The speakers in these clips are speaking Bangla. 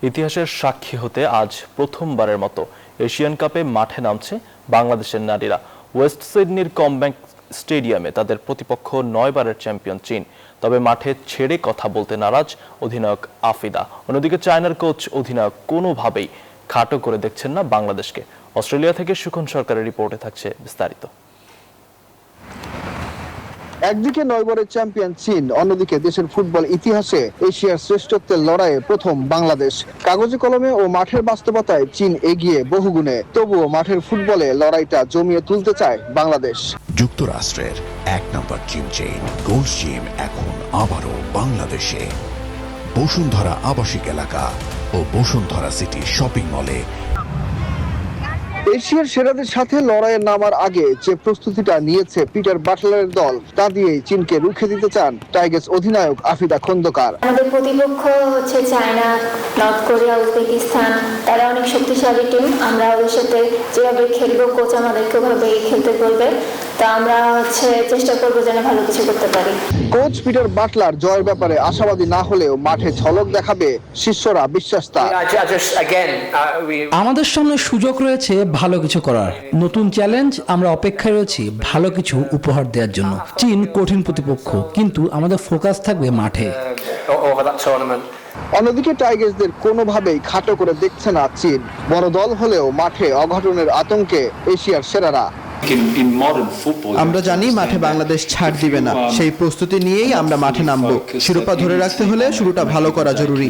ইতিহাসের সাক্ষী হতে আজ প্রথমবারের মতো এশিয়ান কাপে মাঠে নামছে বাংলাদেশের নারীরা। ওয়েস্ট সিডনির কমব্যাংক স্টেডিয়ামে তাদের প্রতিপক্ষ ৯ বারের চ্যাম্পিয়ন চীন। তবে মাঠে ছেড়ে কথা বলতে নারাজ অধিনায়ক আফিদা। অন্যদিকে চায়নার কোচ অধিনায়ক কোনোভাবেই খাটো করে দেখছেন না বাংলাদেশকে। অস্ট্রেলিয়া থেকে সুখন সরকারের রিপোর্টে থাকছে বিস্তারিত। একদিকে ৯ বারের চ্যাম্পিয়ন চীন, অন্যদিকে দেশের ফুটবল ইতিহাসে এশিয়ার শ্রেষ্ঠত্বের লড়াইয়ে প্রথম বাংলাদেশ। কাগজে কলমে ও মাঠের বাস্তবতায় চীন এগিয়ে বহুগুণে, তবুও মাঠের ফুটবলে লড়াইটা জমিয়ে তুলতে চায় বাংলাদেশ। যুক্তরাষ্ট্রের ১ নম্বর জিম চেইন গোল্ড জিম এখন আবারও বাংলাদেশে। বসুন্ধরা আবাসিক এলাকা ও বসুন্ধরা সিটি শপিং মলে। এশিয়ার সেরাদের সাথে লড়াইয়ে নামার আগে যে প্রস্তুতিটা নিয়েছে পিটার বাটলারের দল, তা দিয়েই চীনকে রুখে দিতে চান টাইগার্স অধিনায়ক আফিদা খন্দকার। আমাদের প্রতিপক্ষ হচ্ছে চায়না, নর্থ কোরিয়া, উজবেকিস্তান। তারা অনেক শক্তিশালী টিম। আমরা ওদের সাথে যেভাবে খেলবো, কোচ আমাদেরকে ওভাবেই খেলতে বলবে। তো আমরা চেষ্টা করবো যেন ভালো কিছু করতে পারি। কোচ পিটার বাটলার জয়ের ব্যাপারে আশাবাদী না হলেও মাঠে ঝলক দেখাবে শিষ্যরা বিশ্বাস তার। আমাদের সামনে সুযোগ রয়েছে ভালো কিছু করার, নতুন চ্যালেঞ্জ। আমরা অপেক্ষায় রয়েছি ভালো কিছু উপহার দেওয়ার জন্য। চীন কঠিন প্রতিপক্ষ, কিন্তু আমাদের ফোকাস থাকবে মাঠে। অন্যদিকে টাইগার্সদের কোনোভাবেই খাটো করে দেখছে না চীন। বড় দল হলেও মাঠে অঘটনের আতঙ্কে এশিয়ার সেরারা। আমরা জানি মাঠে বাংলাদেশ ছাড় দিবে না, সেই প্রস্তুতি নিয়েই আমরা মাঠে নামবো। শিরোপা ধরে রাখতে হলে শুরুটা ভালো করা জরুরি।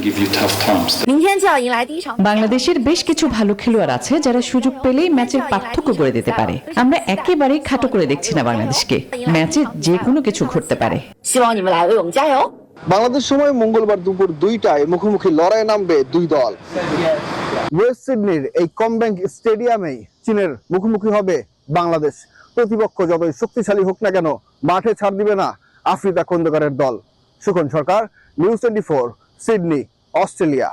বাংলাদেশের বেশ কিছু ভালো খেলোয়াড় আছে যারা সুযোগ পেলেই ম্যাচের পার্থক্য করে দিতে পারে। আমরা একেবারেই খাটো করে দেখছি না বাংলাদেশকে। ম্যাচে যে কোনো কিছু ঘটতে পারে। বাংলাদেশ সময় মঙ্গলবার দুপুর 2টায় মুখোমুখি লড়াই নামবে দুই দল। ওয়েস্ট সিডনির এই কমব্যাংক স্টেডিয়ামেই চীনের মুখোমুখি হবে বাংলাদেশ। প্রতিপক্ষ যতই শক্তিশালী হোক না কেন, মাঠে ছাড় দিবে না আফ্রিদা খন্দকারের দল। সুখন সরকার, নিউজ 24, সিডনি, অস্ট্রেলিয়া।